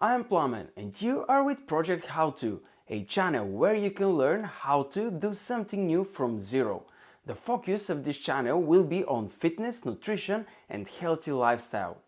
I'm Plamen and you are with Project How To, a channel where you can learn how to do something new from zero. The focus of this channel will be on fitness, nutrition and healthy lifestyle.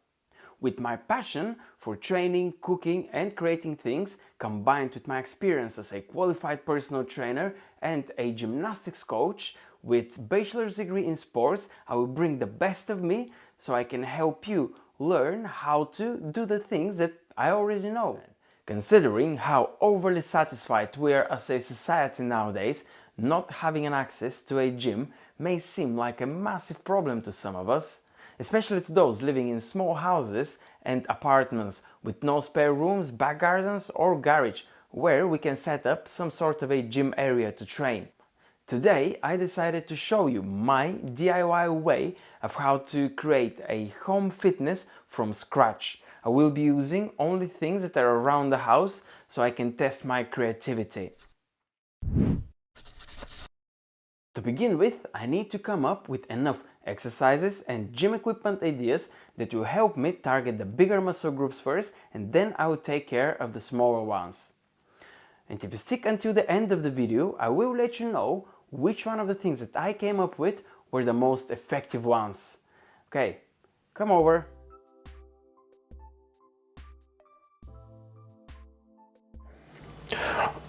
With my passion for training, cooking and creating things, combined with my experience as a qualified personal trainer and a gymnastics coach with bachelor's degree in sports, I will bring the best of me so I can help you learn how to do the things that I already know. Considering how overly satisfied we are as a society nowadays, not having an access to a gym may seem like a massive problem to some of us, especially to those living in small houses and apartments with no spare rooms, back gardens or garage where we can set up some sort of a gym area to train. Today I decided to show you my DIY way of how to create a home fitness from scratch. I will be using only things that are around the house so I can test my creativity. To begin with, I need to come up with enough exercises and gym equipment ideas that will help me target the bigger muscle groups first, and then I will take care of the smaller ones. And if you stick until the end of the video, I will let you know which one of the things that I came up with were the most effective ones. Okay, come over.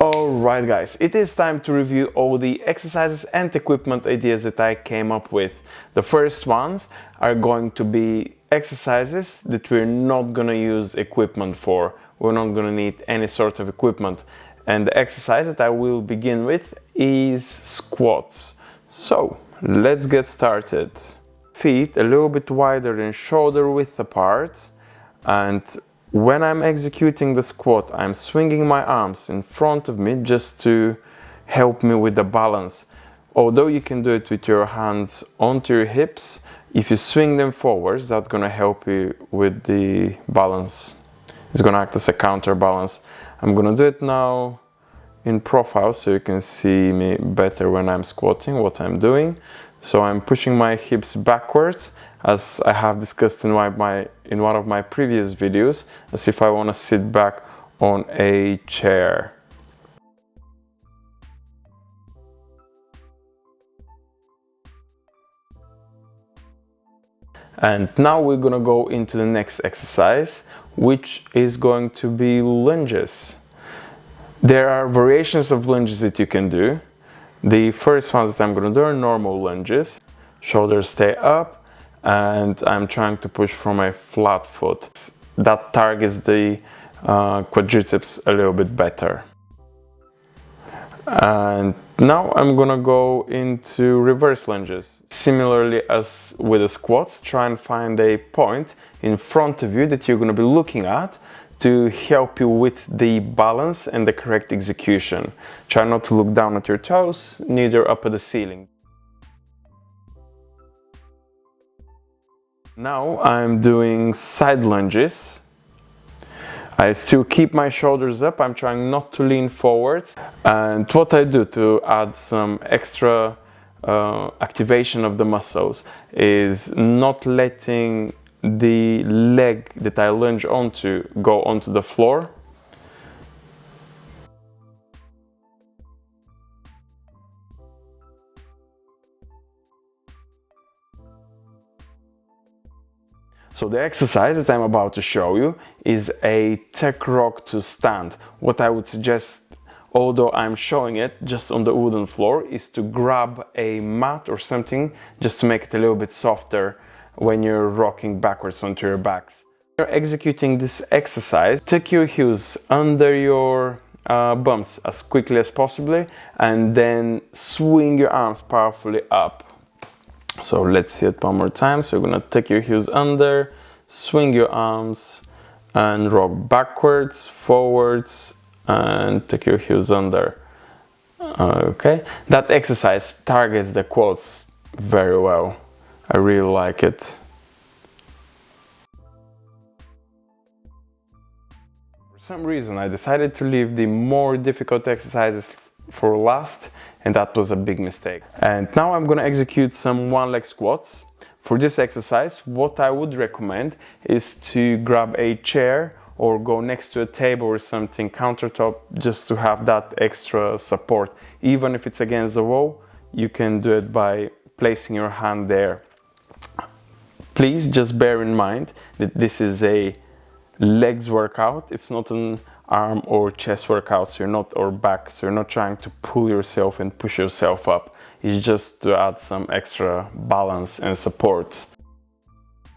Alright guys, it is time to review all the exercises and equipment ideas that I came up with. The first ones are going to be exercises that we're not gonna use equipment for. We're not gonna need any sort of equipment. And the exercise that I will begin with is squats. So let's get started. Feet a little bit wider than shoulder width apart, and when I'm executing the squat, I'm swinging my arms in front of me just to help me with the balance. Although you can do it with your hands onto your hips, if you swing them forwards, that's gonna help you with the balance. It's gonna act as a counterbalance. I'm gonna do it now in profile so you can see me better when I'm squatting, what I'm doing. So I'm pushing my hips backwards, as I have discussed in one of my previous videos, as if I want to sit back on a chair. And now we're gonna go into the next exercise, which is going to be lunges. There are variations of lunges that you can do. The first ones that I'm going to do are normal lunges. Shoulders stay up and I'm trying to push from a flat foot. That targets the quadriceps a little bit better. And now I'm going to go into reverse lunges. Similarly as with the squats, try and find a point in front of you that you're going to be looking at to help you with the balance and the correct execution. Try not to look down at your toes, neither up at the ceiling. Now I'm doing side lunges. I still keep my shoulders up, I'm trying not to lean forward. And what I do to add some extra activation of the muscles is not letting the leg that I lunge onto go onto the floor. So the exercise that I'm about to show you is a tech rock to stand. What I would suggest, although I'm showing it just on the wooden floor, is to grab a mat or something just to make it a little bit softer when you're rocking backwards onto your backs. When you're executing this exercise, tuck your heels under your bums as quickly as possible and then swing your arms powerfully up. So let's see it one more time. So you're gonna tuck your heels under, swing your arms and rock backwards, forwards and tuck your heels under. Okay, that exercise targets the quads very well. I really like it. For some reason I decided to leave the more difficult exercises for last, and that was a big mistake. And now I'm going to execute some one leg squats. For this exercise, what I would recommend is to grab a chair or go next to a table or something, countertop, just to have that extra support. Even if it's against the wall, you can do it by placing your hand there. Please just bear in mind that this is a legs workout. It's not an arm or chest workout, so you're not, or back, so you're not trying to pull yourself and push yourself up. It's just to add some extra balance and support.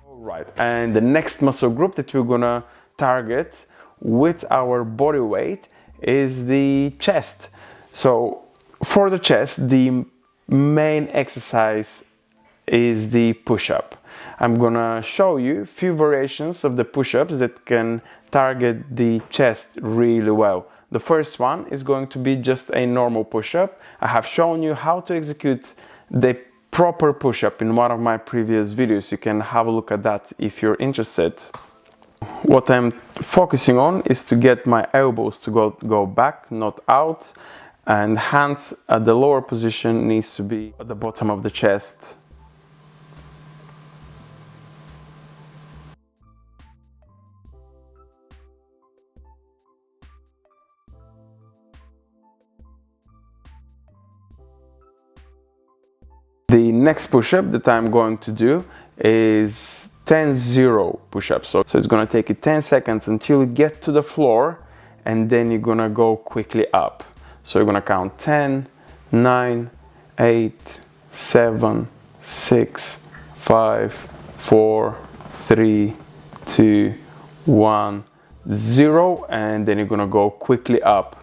All right, and the next muscle group that we're gonna target with our body weight is the chest. So for the chest, the main exercise is the push-up. I'm gonna show you a few variations of the push-ups that can target the chest really well. The first one is going to be just a normal push-up. I have shown you how to execute the proper push-up in one of my previous videos. You can have a look at that if you're interested. What I'm focusing on is to get my elbows to go back, not out, and hands at the lower position needs to be at the bottom of the chest. The next push-up that I'm going to do is 10-0 push-up. So it's going to take you 10 seconds until you get to the floor, and then you're going to go quickly up. So you're going to count 10, 9, 8, 7, 6, 5, 4, 3, 2, 1, 0, and then you're going to go quickly up.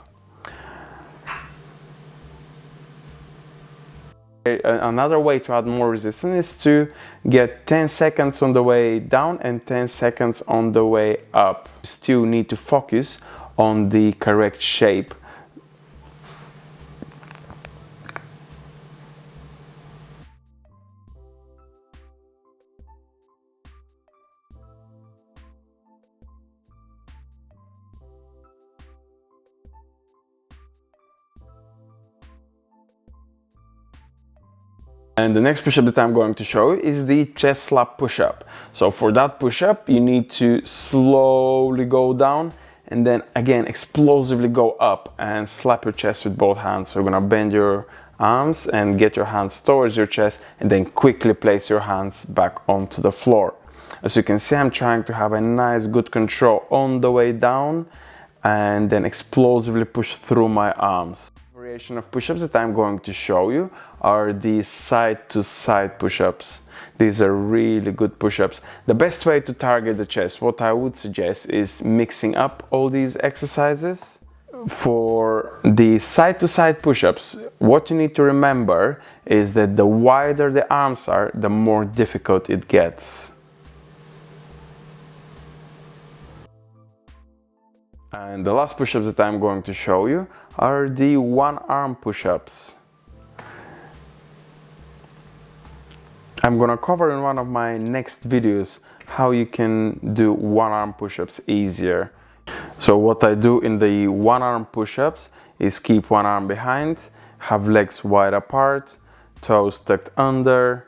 Another way to add more resistance is to get 10 seconds on the way down and 10 seconds on the way up. You still need to focus on the correct shape. And the next push-up that I'm going to show you is the chest slap push-up. So for that push-up, you need to slowly go down and then again explosively go up and slap your chest with both hands. So you're gonna bend your arms and get your hands towards your chest and then quickly place your hands back onto the floor. As you can see, I'm trying to have a nice good control on the way down and then explosively push through my arms. Variation of push-ups that I'm going to show you are the side-to-side push-ups. These are really good push-ups. The best way to target the chest, what I would suggest, is mixing up all these exercises. For the side-to-side push-ups, what you need to remember is that the wider the arms are, the more difficult it gets. And the last push-ups that I'm going to show you are the one-arm push-ups. I'm gonna cover in one of my next videos how you can do one-arm push-ups easier. So what I do in the one-arm push-ups is keep one arm behind, have legs wide apart, toes tucked under,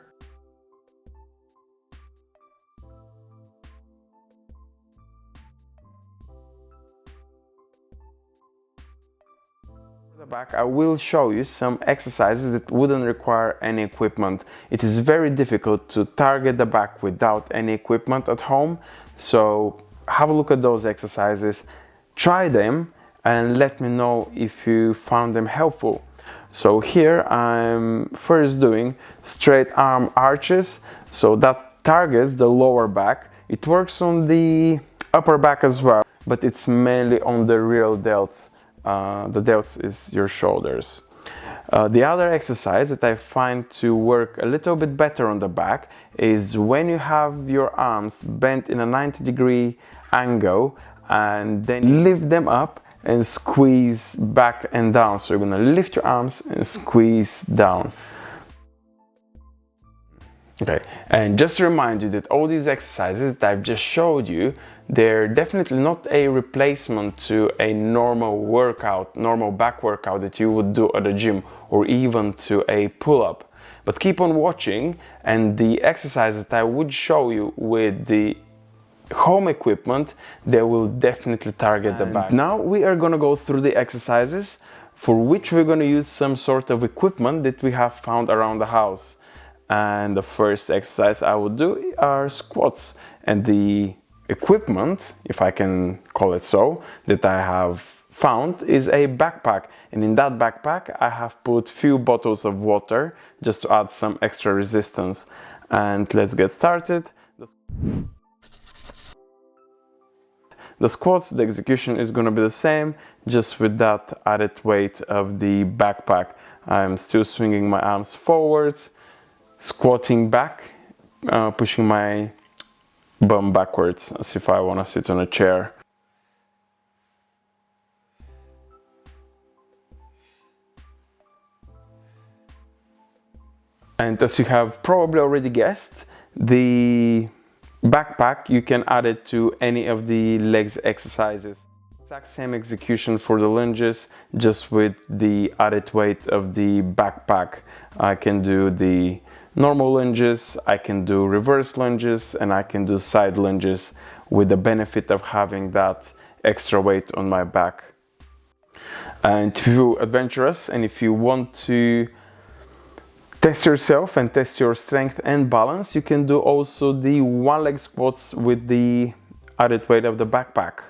back. I will show you some exercises that wouldn't require any equipment. It is very difficult to target the back without any equipment at home, so have a look at those exercises, try them and let me know if you found them helpful. So here I'm first doing straight arm arches, so that targets the lower back. It works on the upper back as well, but it's mainly on the real delts. The delts is your shoulders. The other exercise that I find to work a little bit better on the back is when you have your arms bent in a 90-degree angle and then lift them up and squeeze back and down. So you're going to lift your arms and squeeze down. Okay, and just to remind you that all these exercises that I've just showed you, they're definitely not a replacement to a normal workout, normal back workout that you would do at the gym, or even to a pull-up. But keep on watching, and the exercise that I would show you with the home equipment, they will definitely target the back. Now we are going to go through the exercises for which we're going to use some sort of equipment that we have found around the house. And the first exercise I will do are squats, and the equipment, if I can call it so, that I have found is a backpack, and in that backpack I have put few bottles of water just to add some extra resistance. And let's get started. The squats, the execution is going to be the same, just with that added weight of the backpack. I'm still swinging my arms forwards, squatting back, pushing my bum backwards as if I want to sit on a chair. And as you have probably already guessed, the backpack, you can add it to any of the legs exercises. Exact same execution for the lunges, just with the added weight of the backpack. I can do the normal lunges, I can do reverse lunges, and I can do side lunges with the benefit of having that extra weight on my back. And if you're adventurous and if you want to test yourself and test your strength and balance, you can do also the one leg squats with the added weight of the backpack.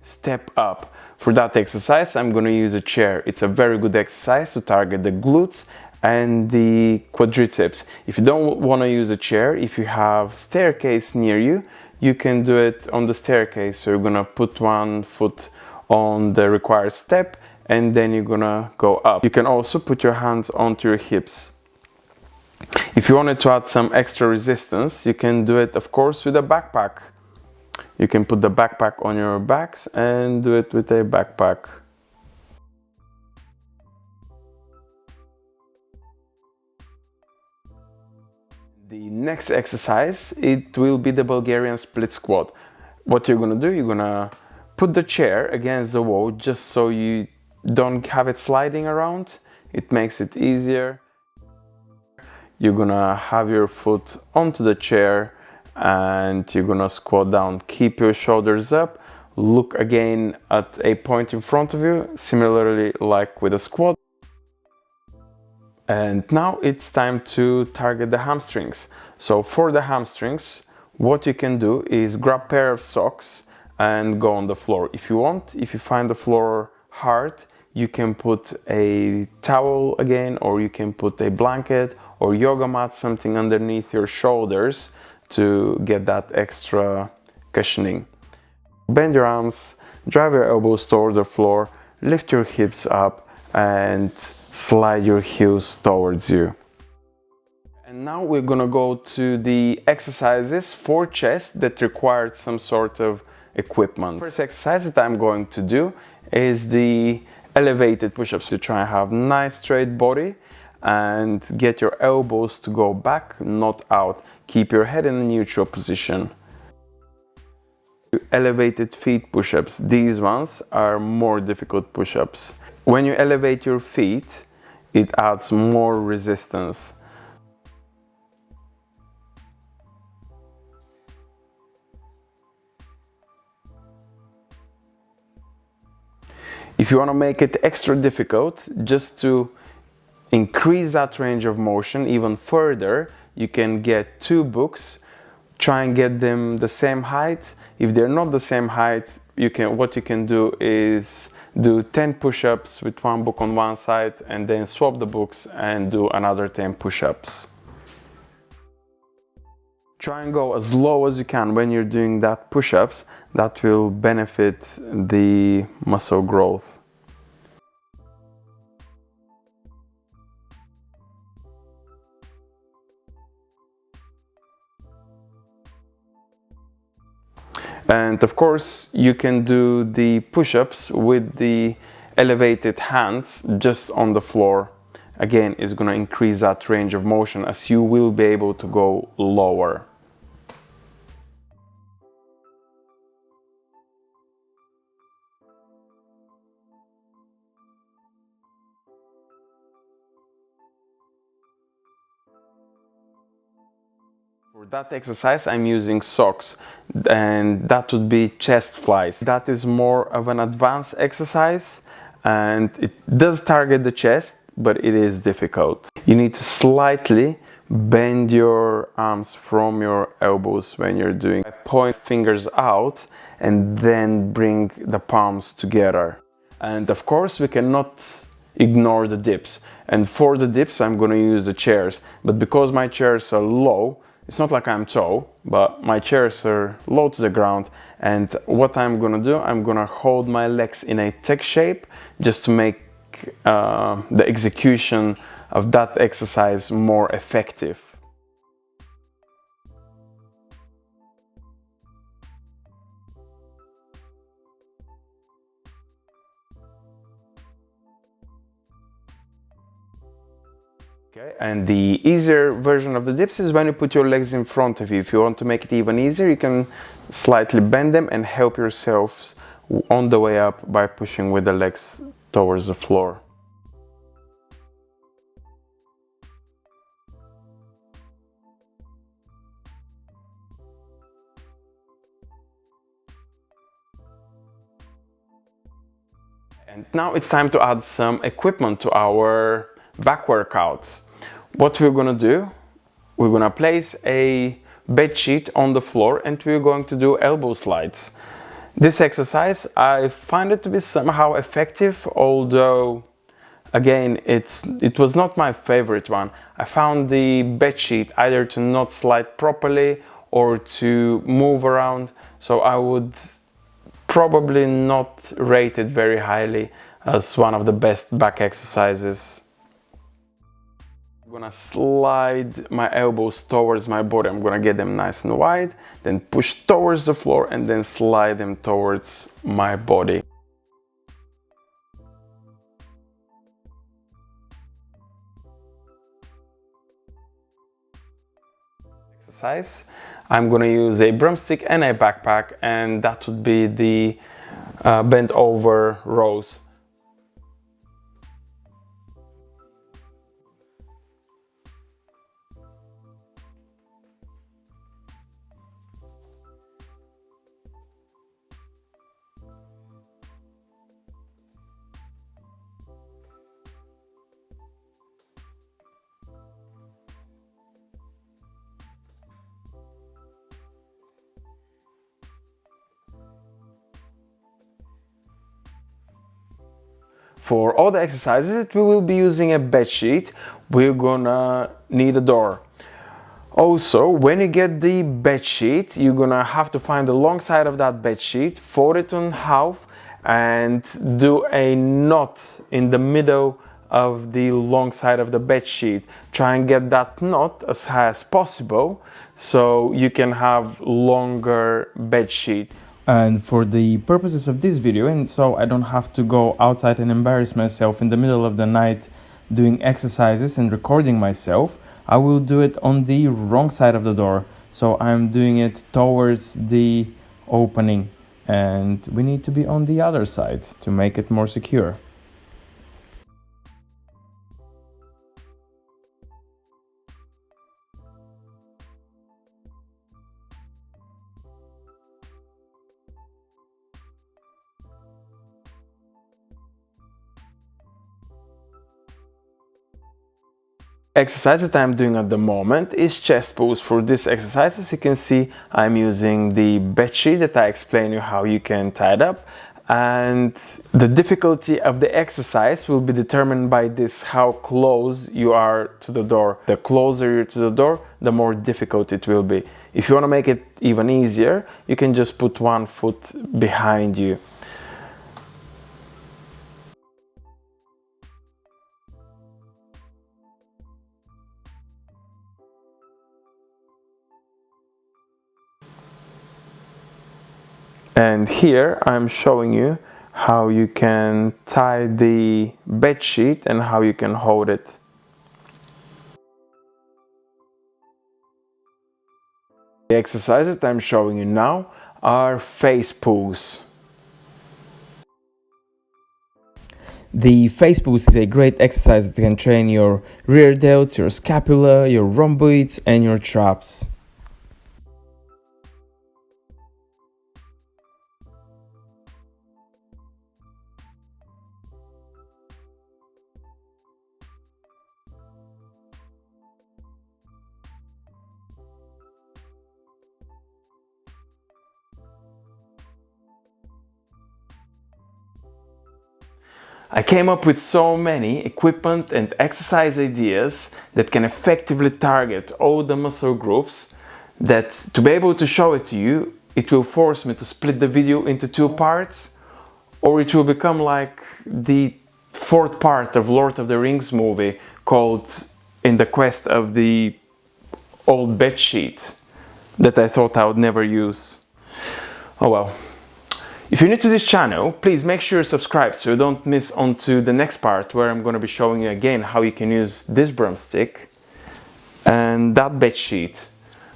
Step up. For that exercise, I'm going to use a chair. It's a very good exercise to target the glutes and the quadriceps. If you don't want to use a chair, if you have staircase near you, you can do it on the staircase. So you're going to put one foot on the required step and then you're going to go up. You can also put your hands onto your hips. If you wanted to add some extra resistance, you can do it, of course, with a backpack. You can put the backpack on your backs and do it with a backpack. The next exercise, it will be the Bulgarian split squat. What you're gonna do, you're gonna put the chair against the wall just so you don't have it sliding around. It makes it easier. You're gonna have your foot onto the chair and you're gonna squat down. Keep your shoulders up, look again at a point in front of you, similarly like with a squat. And now it's time to target the hamstrings. So for the hamstrings, what you can do is grab a pair of socks and go on the floor. If you want, if you find the floor hard, you can put a towel again, or you can put a blanket or yoga mat, something underneath your shoulders to get that extra cushioning. Bend your arms, drive your elbows toward the floor, lift your hips up and slide your heels towards you. And now we're gonna go to the exercises for chest that required some sort of equipment. First exercise that I'm going to do is the elevated push-ups to try and have nice straight body and get your elbows to go back, not out. Keep your head in a neutral position. Elevated feet push-ups. These ones are more difficult push-ups. When you elevate your feet, it adds more resistance. If you want to make it extra difficult, just to increase that range of motion even further, you can get two books, try and get them the same height. If they're not the same height, what you can do is do 10 push-ups with one book on one side and then swap the books and do another 10 push-ups. Try and go as low as you can when you're doing that push-ups. That will benefit the muscle growth. And of course, you can do the push-ups with the elevated hands just on the floor. Again, it's going to increase that range of motion as you will be able to go lower. For that exercise, I'm using socks, and that would be chest flies. That is more of an advanced exercise, and it does target the chest, but it is difficult. You need to slightly bend your arms from your elbows when you're doing. I point fingers out and then bring the palms together. And of course, we cannot ignore the dips. And for the dips, I'm going to use the chairs. But because my chairs are low, it's not like I'm tall, but my chairs are low to the ground. And what I'm going to do, I'm going to hold my legs in a T shape just to make the execution of that exercise more effective. Okay, and the easier version of the dips is when you put your legs in front of you. If you want to make it even easier, you can slightly bend them and help yourselves on the way up by pushing with the legs towards the floor. And now it's time to add some equipment to our back workouts. What we're gonna do, we're gonna place a bed sheet on the floor and we're going to do elbow slides. This exercise, I find it to be somehow effective, although again, it was not my favorite one. I found the bed sheet either to not slide properly or to move around, so I would probably not rate it very highly as one of the best back exercises. I'm gonna slide my elbows towards my body. I'm gonna get them nice and wide, then push towards the floor and then slide them towards my body. Exercise. I'm gonna use a broomstick and a backpack, and that would be the bent over rows. For all the exercises, we will be using a bed sheet. We're gonna need a door. Also, when you get the bed sheet, you're gonna have to find the long side of that bed sheet, fold it in half, and do a knot in the middle of the long side of the bed sheet. Try and get that knot as high as possible so you can have longer bed sheet. And for the purposes of this video, and so I don't have to go outside and embarrass myself in the middle of the night doing exercises and recording myself, I will do it on the wrong side of the door. So I'm doing it towards the opening, and we need to be on the other side to make it more secure. Exercise that I'm doing at the moment is chest pulls. For this exercise, as you can see, I'm using the bed sheet that I explained you how you can tie it up, and the difficulty of the exercise will be determined by this, how close you are to the door. The closer you're to the door, the more difficult it will be. If you want to make it even easier, you can just put one foot behind you. And here I'm showing you how you can tie the bed sheet and how you can hold it. The exercises that I'm showing you now are face pulls. The face pulls is a great exercise that can train your rear delts, your scapula, your rhomboids and your traps. I came up with so many equipment and exercise ideas that can effectively target all the muscle groups that, to be able to show it to you, it will force me to split the video into 2 parts, or it will become like the 4th part of Lord of the Rings movie called In the Quest of the Old Bedsheet that I thought I would never use. Oh well. If you're new to this channel, please make sure you subscribe so you don't miss on to the next part, where I'm going to be showing you again how you can use this broomstick and that bed sheet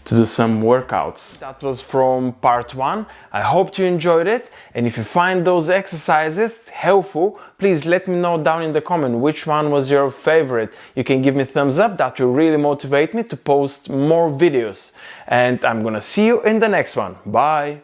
to do some workouts. That was from part 1. I hope you enjoyed it, and if you find those exercises helpful, please let me know down in the comment which one was your favorite. You can give me a thumbs up, that will really motivate me to post more videos. And I'm gonna see you in the next one. Bye!